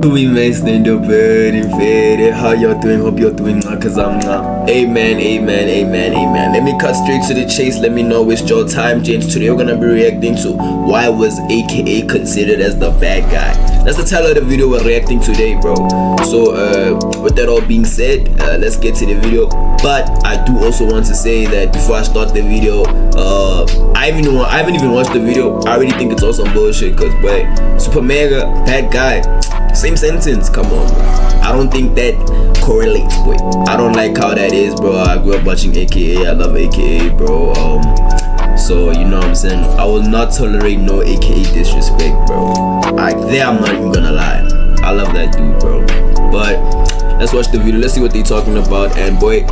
We may stand up very fair. How y'all doing? Hope you're doing well, cause I'm not. Amen, amen, amen, amen. Let me cut straight to the chase. Let me know waste your time, James. Today we're gonna be reacting to why was AKA considered as the bad guy. That's the title of the video we're reacting today, bro. So with that all being said, let's get to the video. But I do also want to say that before I start the video, I haven't even watched the video. I already think it's all some bullshit, cause boy, super mega bad guy, same sentence. Come on, bro. I don't think that correlates, boy. I don't like how that is, bro. I grew up watching AKA. I love AKA, bro. So you know what I'm saying. I will not tolerate no AKA disrespect, bro. I'm not even gonna lie. I love that dude, bro. But let's watch the video. Let's see what they're talking about. And boy,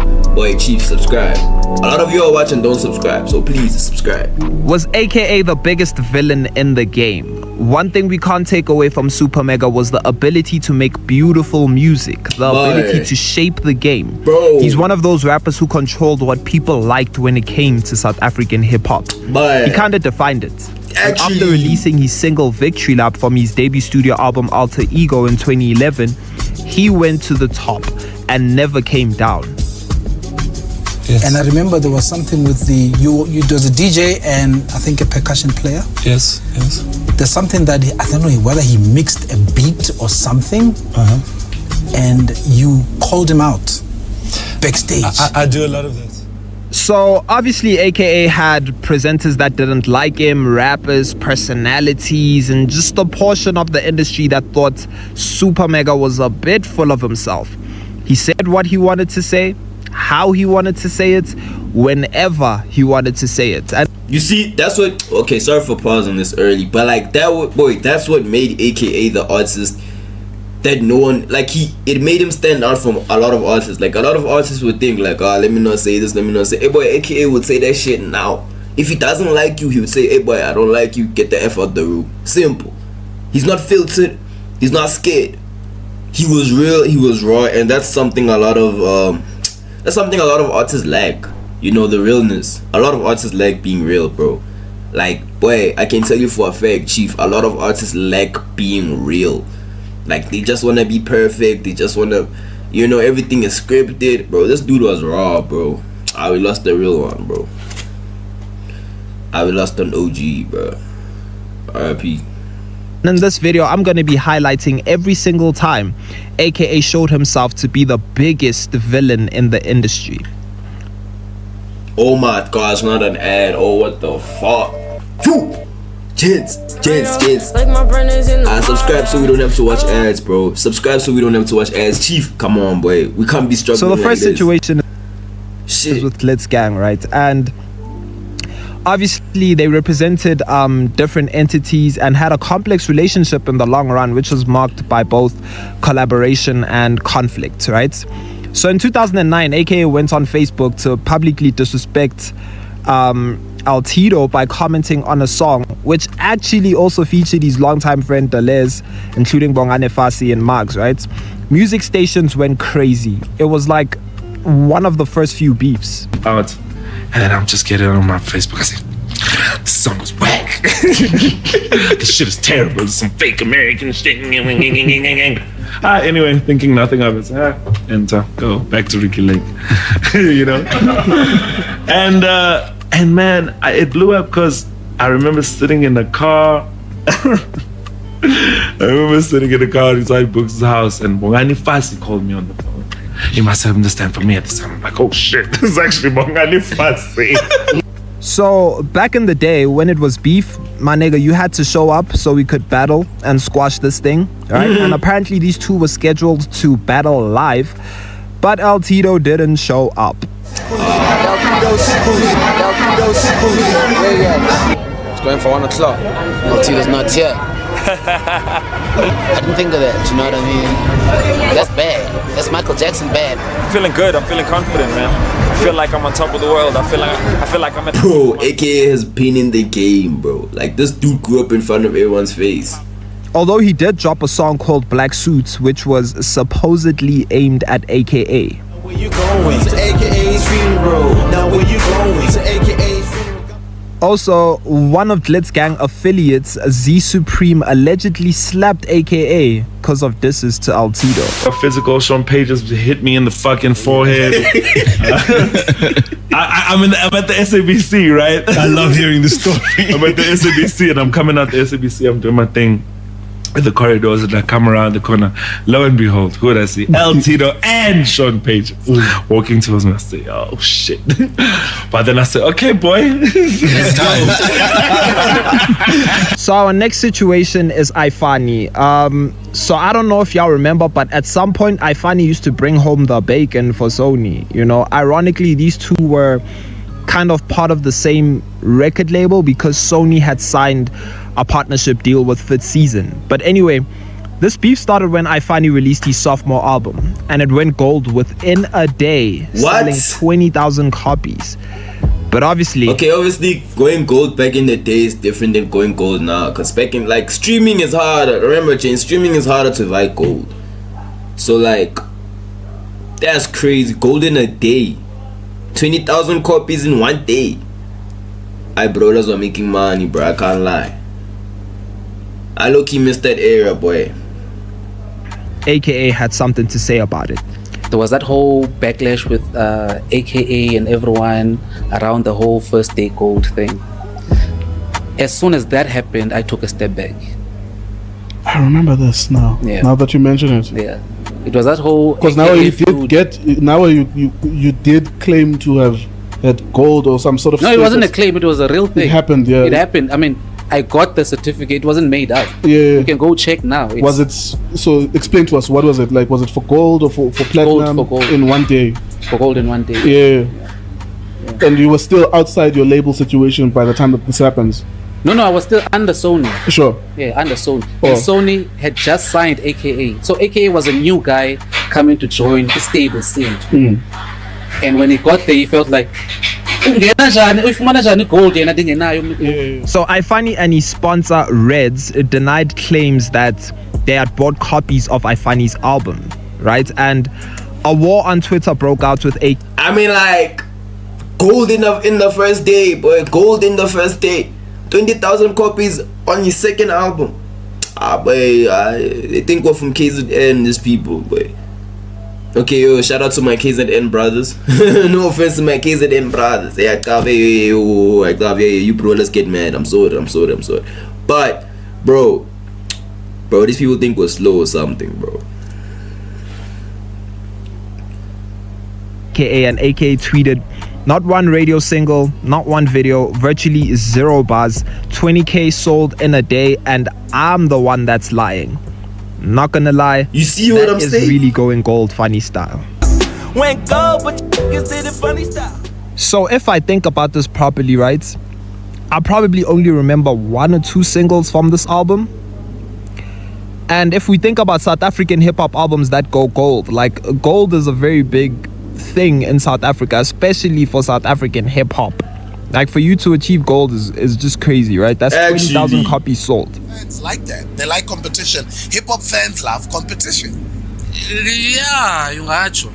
Chief, subscribe. A lot of you are watching don't subscribe, so please subscribe. Was AKA the biggest villain in the game? One thing we can't take away from Super Mega was the ability to make beautiful music, the ability to shape the game. Bro. He's one of those rappers who controlled what people liked when it came to South African hip-hop. But he kind of defined it. Actually, after releasing his single Victory Lap from his debut studio album Alter Ego in 2011, he went to the top and never came down. Yes. And I remember there was something with there was a DJ and I think a percussion player. Yes. There's something that I don't know whether he mixed a beat or something, and you called him out backstage. I do a lot of that. So obviously AKA had presenters that didn't like him, rappers, personalities, and just a portion of the industry that thought Super Mega was a bit full of himself. He said what he wanted to say, how he wanted to say it, whenever he wanted to say it. And you see, that's what, okay, sorry for pausing this early, but like that's what made AKA the artist that no one, like it made him stand out from a lot of artists. Like a lot of artists would think like, let me not say this, let me not say, hey boy, AKA would say that shit now. If he doesn't like you, he would say, hey boy, I don't like you, get the F out the room. Simple. He's not filtered, he's not scared. He was real, he was raw, and that's something a lot of artists lack. You know, the realness. A lot of artists like being real, bro. Like, boy, I can tell you for a fact, Chief, a lot of artists lack being real. Like, they just want to be perfect. They just want to, you know, everything is scripted. Bro, this dude was raw, bro. We lost the real one, bro. We lost an OG, bro. RIP. in this video, I'm going to be highlighting every single time AKA showed himself to be the biggest villain in the industry. Oh my gosh, not an ad. Oh, what the fuck? Gents. Subscribe so we don't have to watch ads, bro. Subscribe so we don't have to watch ads. Chief, come on, boy. We can't be struggling. So the first like situation is with Blitz Gang, right? And obviously they represented different entities and had a complex relationship in the long run, which was marked by both collaboration and conflict, right? So in 2009, AKA went on Facebook to publicly disrespect Altito by commenting on a song which actually also featured his longtime friend Deleuze, including Bongane Fasi and Marx, right? Music stations went crazy. It was like one of the first few beefs. Out, and then I'm just getting on my Facebook. I say, this song is whack. This shit is terrible. It's some fake American shit. Anyway, thinking nothing of it. Enter, go back to Ricky Lake. You know? And man, it blew up because I remember sitting in the car. Inside Book's house, and Bongani Fasi called me on the phone. He must have understand for me at the time. I'm like, oh shit, this is actually Bongani Fasi. So back in the day when it was beef, my nigga, you had to show up so we could battle and squash this thing, right? And apparently these two were scheduled to battle live, but Altito didn't show up. It's going for 1 o'clock. Altito's not here. I didn't think of that, you know what I mean? That's bad. That's Michael Jackson bad. I'm feeling good. I'm feeling confident, man. I feel like I'm on top of the world. I feel like I'm at Bro, AKA has been in the game, bro. Like, this dude grew up in front of everyone's face. Although he did drop a song called Black Suits, which was supposedly aimed at AKA. Where you going? To AKA's funeral. Now where you going? To AKA's funeral. Also, one of Blitz Gang affiliates, Z Supreme, allegedly slapped AKA because of disses to Altido. A physical Sean Page just hit me in the fucking forehead. I'm at the SABC, right? I love hearing the story. I'm at the SABC and I'm coming out the SABC. I'm doing my thing in the corridors and I come around the corner. Lo and behold, who would I see? El Tito and Sean Page walking towards me. I say, oh shit. But then I say, okay, boy. It's time. So our next situation is Ifani. So I don't know if y'all remember, but at some point Ifani used to bring home the bacon for Sony. You know, ironically, these two were kind of part of the same record label because Sony had signed a partnership deal with Fifth Season. But anyway, this beef started when Ifani released his sophomore album, and it went gold within a day, selling 20,000 copies. But obviously, going gold back in the day is different than going gold now, because back in, like, streaming is harder. Remember, Jane, streaming is harder to buy gold. So, like, that's crazy. Gold in a day, 20,000 copies in one day. I brothers were making money, bro. I can't lie. I low-key missed that era, boy. AKA had something to say about it. There was that whole backlash with AKA and everyone around the whole first day gold thing. As soon as that happened, I took a step back. I remember this now. Yeah. Now that you mention it. Yeah. It was that whole... Because now you did claim to have had gold or some sort of... No, it wasn't a claim. It was a real thing. It happened, yeah. It happened. I mean, I got the certificate. It wasn't made up. Yeah. You can go check now. Was it... So explain to us, what was it? Like, was it for gold or for platinum? Gold, for gold. In one day? For gold in one day. Yeah. And you were still outside your label situation by the time that this happens? No, I was still under Sony. Sure. Yeah, under Sony. And Sony had just signed AKA. So AKA was a new guy coming to join the stable scene. And when he got there, he felt like... So Ifani and his sponsor Reds denied claims that they had bought copies of Ifani's album, right? And a war on Twitter broke out with a... I mean, like, gold in the first day, boy. Gold in the first day. 20,000 copies on your second album. Boy, I think we're from KZN, these people, boy. Okay, yo, shout out to my KZN brothers. No offense to my KZN brothers. Yeah, you bro, let's get mad. I'm sorry. But, bro, these people think we're slow or something, bro. AKA and AKA tweeted, not one radio single, not one video, virtually 0 buzz, 20k sold in a day, and I'm the one that's lying. Not gonna lie, you see what I'm saying? That is really going gold funny style. Went gold, but you did it funny style. So if I think about this properly, right, I probably only remember 1 or 2 singles from this album. And if we think about South African hip-hop albums that go gold, like, gold is a very big thing in South Africa, especially for South African hip-hop. Like, for you to achieve gold is just crazy, right? That's 20,000 copies sold. Fans like that. They like competition. Hip-hop fans love competition. Yeah, yungacho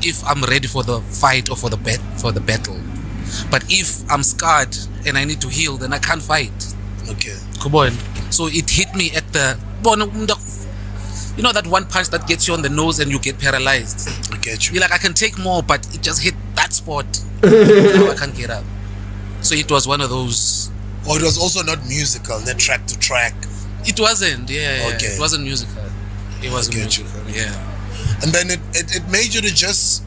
if I'm ready for the fight or for the battle. But if I'm scarred and I need to heal, then I can't fight. Okay. Come on. So it hit me at the... You know that one punch that gets you on the nose and you get paralyzed? I get you. You're like, I can take more, but it just hit that spot. Now I can't get up. So it was one of those... Oh, it was also not musical, not track to track. It wasn't, yeah. Okay. It wasn't musical. It wasn't musical, yeah. And then it made you to just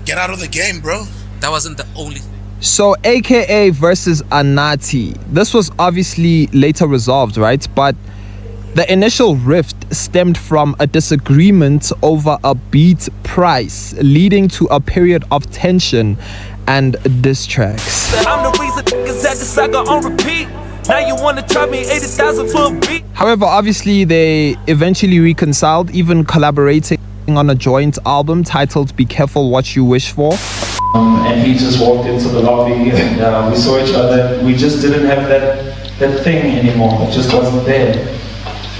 get out of the game, bro. That wasn't the only thing. So AKA versus Anati. This was obviously later resolved, right? But the initial rift stemmed from a disagreement over a beat price, leading to a period of tension and diss tracks. I'm the reason niggas had the saga on repeat. Now you wanna try me 80,000 for a beat. However, obviously they eventually reconciled, even collaborating on a joint album titled Be Careful What You Wish For. And he just walked into the lobby and we saw each other. We just didn't have that thing anymore. It just wasn't there.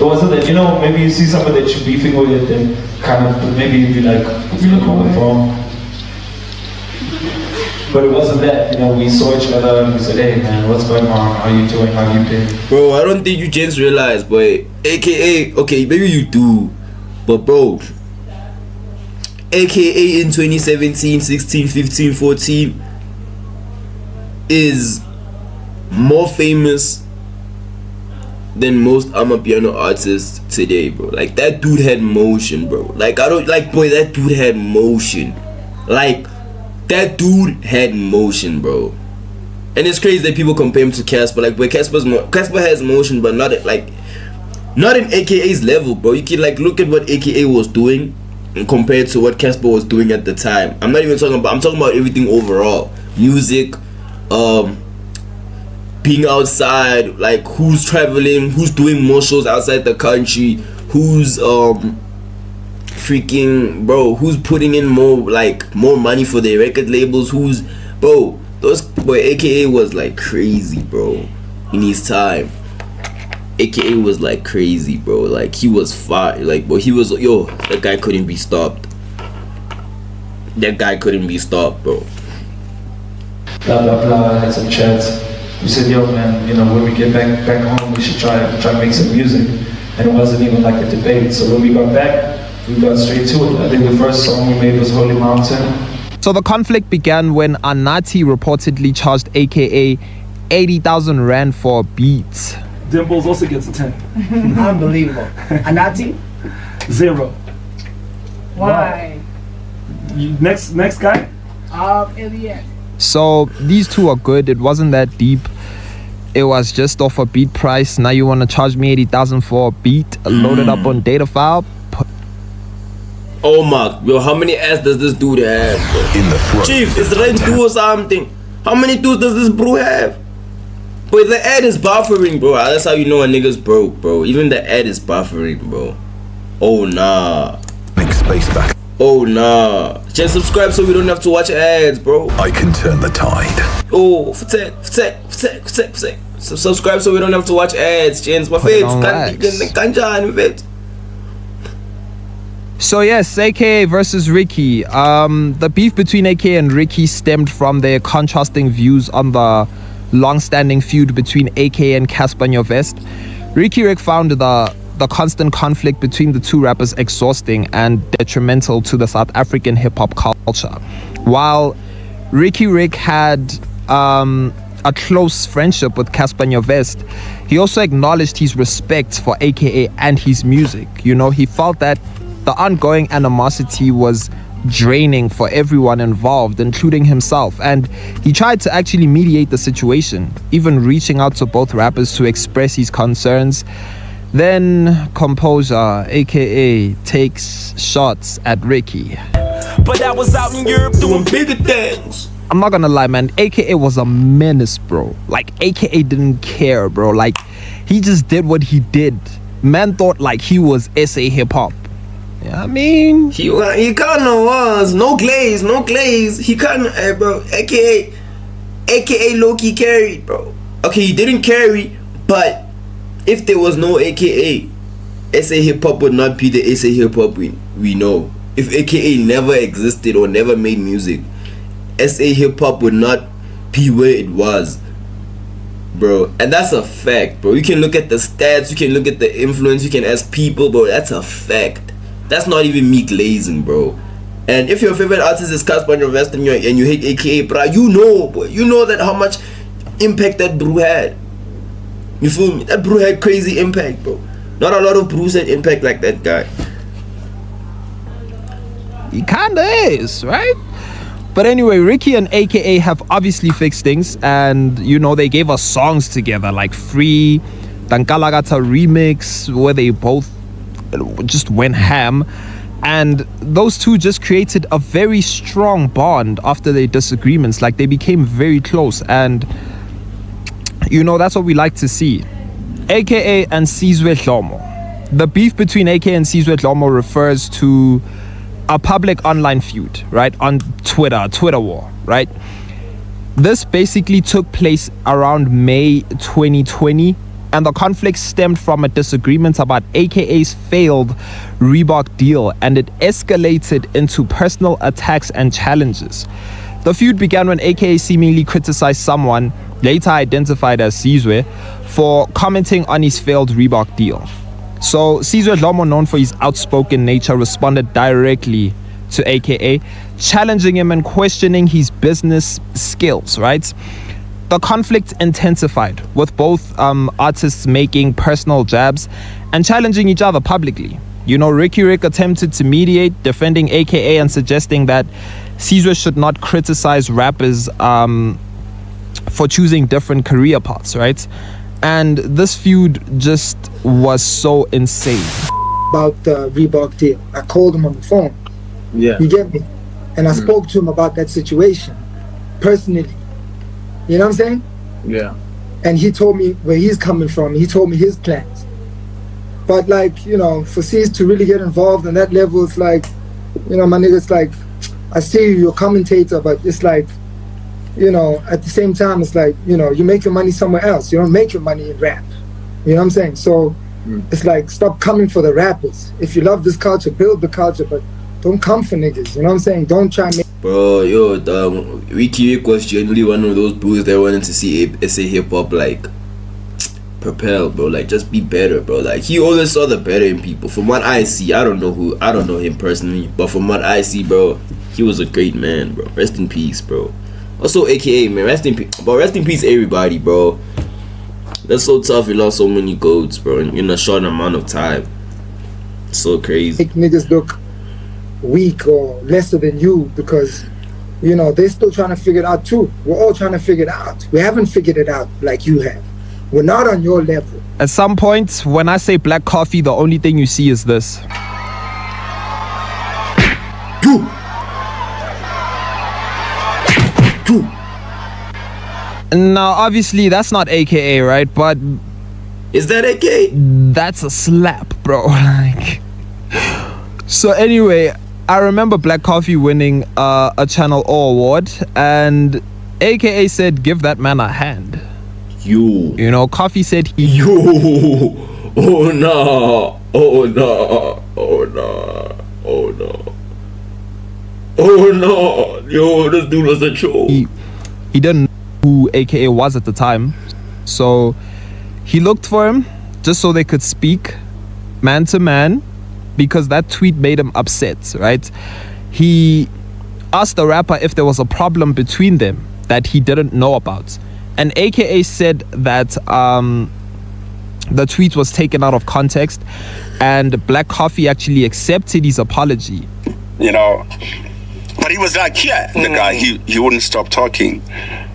It wasn't that, you know, maybe you see someone that you're beefing with and kind of maybe you'd be like, you look over from. But it wasn't that, you know, we saw each other and we said, hey man, what's going on? How you doing? How you been? Bro, I don't think you gents realize, boy. AKA, okay, maybe you do, but bro, AKA in 2017, 16, 15, 14 is more famous than most Amapiano artists today, bro. Like, that dude had motion, bro. Like, I don't, like, boy, that dude had motion. Like, that dude had motion, bro. And it's crazy that people compare him to Casper. Like, boy, Casper has motion, but not at, like, not in AKA's level, bro. You can, like, look at what AKA was doing and compared to what Casper was doing at the time. I'm not even talking about, I'm talking about everything overall. Music, being outside, like, who's traveling, who's doing more shows outside the country, who's freaking, bro, who's putting in more, like, more money for their record labels, who's, bro, AKA was like crazy, bro, in his time. AKA was like crazy, bro. Like, he was fire, like, bro, he was, yo, that guy couldn't be stopped. That guy couldn't be stopped, bro. Blah blah blah. I had some chats. We said, yo man, you know, when we get back home, we should try and make some music. And it wasn't even like a debate. So when we got back, we got straight to it. I think the first song we made was Holy Mountain. So the conflict began when Anati reportedly charged AKA 80,000 Rand for a beat. Dimples also gets a 10. Unbelievable. Anati? 0. Why? Next guy? Elias. So these two are good. It wasn't that deep. It was just off a beat price. Now you want to charge me 80,000 for a beat loaded up on data file? Oh my, yo, how many ass does this dude have, bro? In the front. Chief, it's Red 2 or something. How many dudes does this bro have? But the ad is buffering, bro. That's how you know a nigga's broke, bro. Even the ad is buffering, bro. Oh nah. Make space back. Oh nah. Just subscribe so we don't have to watch ads, bro. I can turn the tide. Oh, for tech. So subscribe so we don't have to watch ads, gents. My favorite. So yes, AKA versus Ricky. The beef between AKA and Ricky stemmed from their contrasting views on the long-standing feud between AKA and Casper Nyovest. Ricky Rick found the constant conflict between the two rappers exhausting and detrimental to the South African hip-hop culture. While Ricky Rick had a close friendship with Casper Nyovest, he also acknowledged his respect for AKA and his music. You know, he felt that the ongoing animosity was draining for everyone involved, including himself, and he tried to actually mediate the situation, even reaching out to both rappers to express his concerns. Then Composure, AKA, takes shots at Ricky. But I was out in Europe doing bigger things. I'm not gonna lie, man, AKA was a menace, bro. Like, AKA didn't care, bro. Like, he just did what he did. Man thought like he was SA hip-hop. Yeah, I mean, he kind of was. No glaze. He kind of, bro. AKA low-key carried, bro. Okay, he didn't carry, but if there was no AKA, SA hip-hop would not be the SA hip-hop we know. If AKA never existed or never made music, SA hip-hop would not be where it was, bro. And that's a fact, bro. You can look at the stats, you can look at the influence, you can ask people, bro. That's a fact. That's not even me glazing, bro. And if your favorite artist is Casper Nyovest and you hate AKA, bro, you know, boy. You know that how much impact that bro had. You feel me? That bro had crazy impact, bro. Not a lot of bros had impact like that guy. He kinda is, right? But anyway, Ricky and AKA have obviously fixed things, and you know, they gave us songs together like Free, Tankalagata Remix, where they both just went ham, and those two just created a very strong bond after their disagreements. Like, they became very close, and you know, that's what we like to see. AKA and Seizmo Dlomo. The beef between AKA and Seizmo Dlomo refers to a public online feud, right, on Twitter war, right? This basically took place around May 2020, and the conflict stemmed from a disagreement about AKA's failed Reebok deal, and it escalated into personal attacks and challenges. The feud began when AKA seemingly criticized someone, later identified as Seizmo, for commenting on his failed Reebok deal. So Seizmo, Lomo, known for his outspoken nature, responded directly to AKA, challenging him and questioning his business skills, right? The conflict intensified, with both artists making personal jabs and challenging each other publicly. You know, Ricky Rick attempted to mediate, defending AKA and suggesting that Seizmo should not criticize rappers for choosing different career paths, right? And this feud just was so insane. About the Reebok deal, I called him on the phone. Yeah. You get me? And I spoke to him about that situation personally. You know what I'm saying? Yeah. And he told me where he's coming from. He told me his plans. But like, you know, for C's to really get involved on that level, it's like, you know, my nigga's like, I see you're a commentator, but it's like, you know, at the same time, it's like, you know, you make your money somewhere else. You don't make your money in rap. You know what I'm saying? So it's like, stop coming for the rappers. If you love this culture, build the culture, but don't come for niggas. You know what I'm saying? Don't try and make... Bro, yo, Ricky Rick was genuinely one of those dudes that wanted to see SA hip-hop, like, propel, bro. Like, just be better, bro. Like, he always saw the better in people. From what I see, I don't know him personally, but from what I see, bro, he was a great man, bro. Rest in peace, bro. Also, AKA, man, rest in peace. But rest in peace, everybody, bro. That's so tough. We lost so many goats, bro, in a short amount of time. So crazy. Make niggas look weak or lesser than you because, you know, they're still trying to figure it out too. We're all trying to figure it out. We haven't figured it out like you have. We're not on your level. At some point, when I say black coffee, the only thing you see is this. Now, obviously, that's not AKA, right? But is that AKA? That's a slap, bro. Like, so anyway, I remember Black Coffee winning a Channel O award, and AKA said, "Give that man a hand." You know, Coffee said he. Oh no! Oh no! Oh no! Oh no! Oh no! Yo, this dude was a troll. He didn't know who AKA was at the time, so he looked for him just so they could speak man to man, because that tweet made him upset, right? He asked the rapper if there was a problem between them that he didn't know about, and AKA said that the tweet was taken out of context, and Black Coffee actually accepted his apology. You know, but he was like, yeah, the guy, he wouldn't stop talking,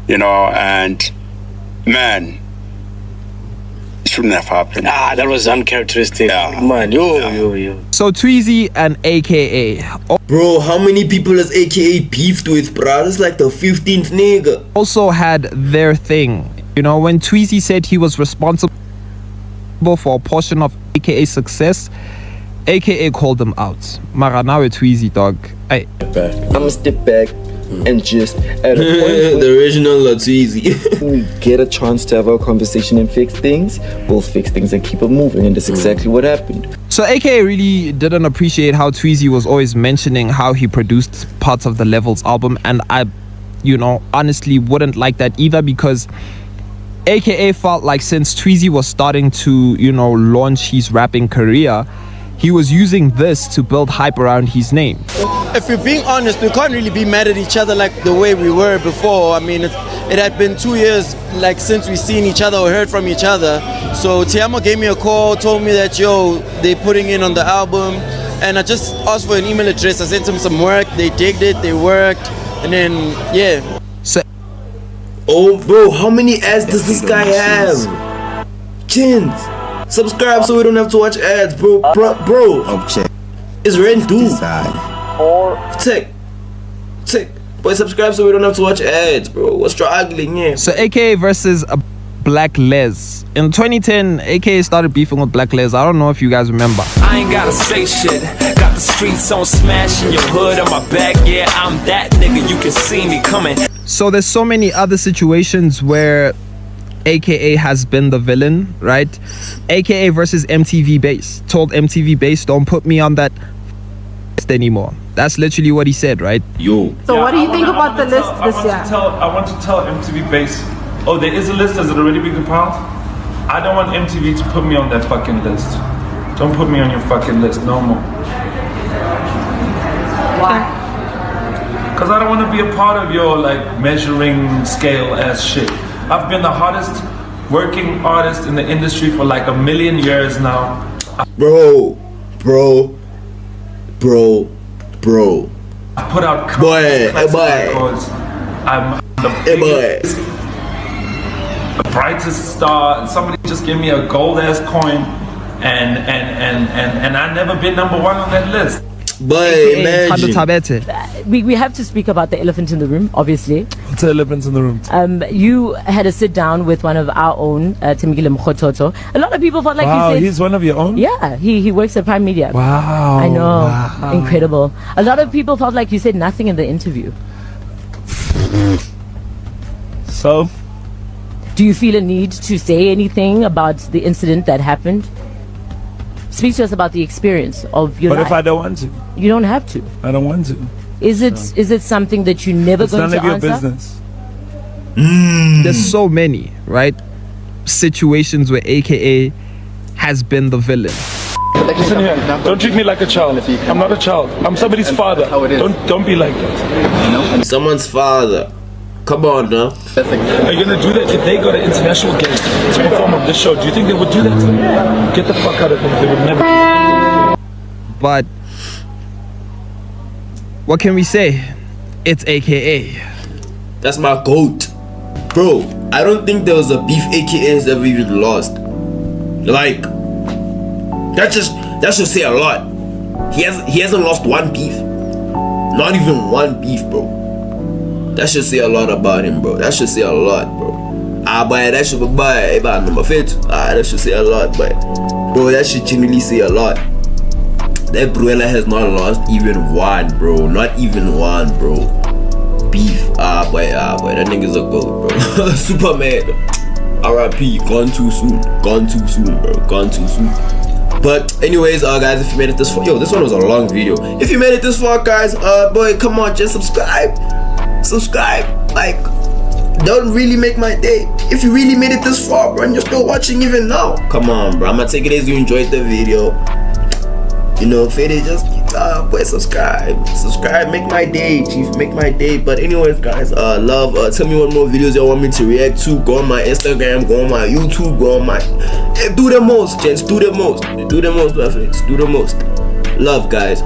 you know, and man, it shouldn't have happened. That was uncharacteristic. Yeah. Man, yo. So Tweezy and AKA. Bro, how many people has AKA beefed with, bro? That's like the 15th nigga. Also had their thing. You know, when Tweezy said he was responsible for a portion of AKA's success, AKA called him out. Mara, now a Tweezy, dog. I'ma step back and just at a point the original Tweezy. when we get a chance to have our conversation and fix things, we'll fix things and keep it moving, and that's exactly what happened. So AKA really didn't appreciate how Tweezy was always mentioning how he produced parts of the Levels album, and I, you know, honestly wouldn't like that either, because AKA felt like since Tweezy was starting to, you know, launch his rapping career, he was using this to build hype around his name. If we're being honest, we can't really be mad at each other like the way we were before. I mean, it had been 2 years like since we seen each other or heard from each other. So Tiamo gave me a call, told me that, yo, they putting in on the album. And I just asked for an email address. I sent them some work. They digged it, they worked. And then, yeah. So, oh, bro, how many ads does this guy have? Chins. Subscribe so we don't have to watch ads, bro. Bro. It's rent due. Tick. Boy, subscribe so we don't have to watch ads, bro. We're struggling, yeah. So AKA versus a Black Les. In 2010, AKA started beefing with Black Les. I don't know if you guys remember. I ain't gotta say shit. Got the streets on smash in your hood on my back. Yeah, I'm that nigga. You can see me coming. So there's so many other situations where AKA has been the villain, right? AKA versus MTV Base. Told MTV Base, don't put me on that anymore. That's literally what he said, right? Yo. So what do you think about the list this year? I want to tell MTV Base, oh, there is a list. Has it already been compiled? I don't want MTV to put me on that fucking list. Don't put me on your fucking list no more. Why? Because I don't want to be a part of your like measuring scale ass shit. I've been the hardest working artist in the industry for like 1 million years now. Bro. I put out boy. records. I'm the brightest star, and somebody just gave me a gold ass coin, and I never been number 1 on that list. But imagine. We have to speak about the elephant in the room, obviously. What's the elephant in the room? You had a sit down with one of our own, Temikile Mkhototo. A lot of people felt like Wow, you said he's one of your own? Yeah, he works at Prime Media. Wow. I know, Wow. incredible. A lot of people felt like you said nothing in the interview. So? Do you feel a need to say anything about the incident that happened? Speak to us about the experience of your What life. if I don't want to? You don't have to. I don't want to. Is it something that you're never It's going none to of your answer? business. There's so many, right? Situations where AKA has been the villain. Listen here, don't treat me like a child. I'm not a child. I'm somebody's father. Don't be like that. I'm someone's father. Come on now. Are you gonna do that if they got an international guest to perform on this show? Do you think they would do that? Get the fuck out of here. They would never. But what can we say? It's AKA. That's my goat. Bro, I don't think there was a beef AKA has ever even lost. Like, that should say a lot. He hasn't lost one beef. Not even one beef, bro. That should say a lot about him, bro. That should say a lot, bro. But that should be about number 5. That should say a lot, but bro, that should genuinely say a lot. That Bruella has not lost even one, bro. Not even one, bro. Beef. Boy, that nigga's a goat, bro. Superman. RIP. Gone too soon, bro. Gone too soon. But anyways, guys, if you made it this far, yo, this one was a long video. If you made it this far, guys, boy, come on, just subscribe. Like, don't really make my day. If you really made it this far, bro, and you're still watching even now, come on, bro. I'ma take it as you enjoyed the video. You know, Fede, just boy, subscribe, make my day, chief, make my day. But anyways, guys, love, tell me what more videos y'all want me to react to. Go on my Instagram, go on my YouTube, go on my, do the most, gents, do the most, love it, do the most. Love, guys.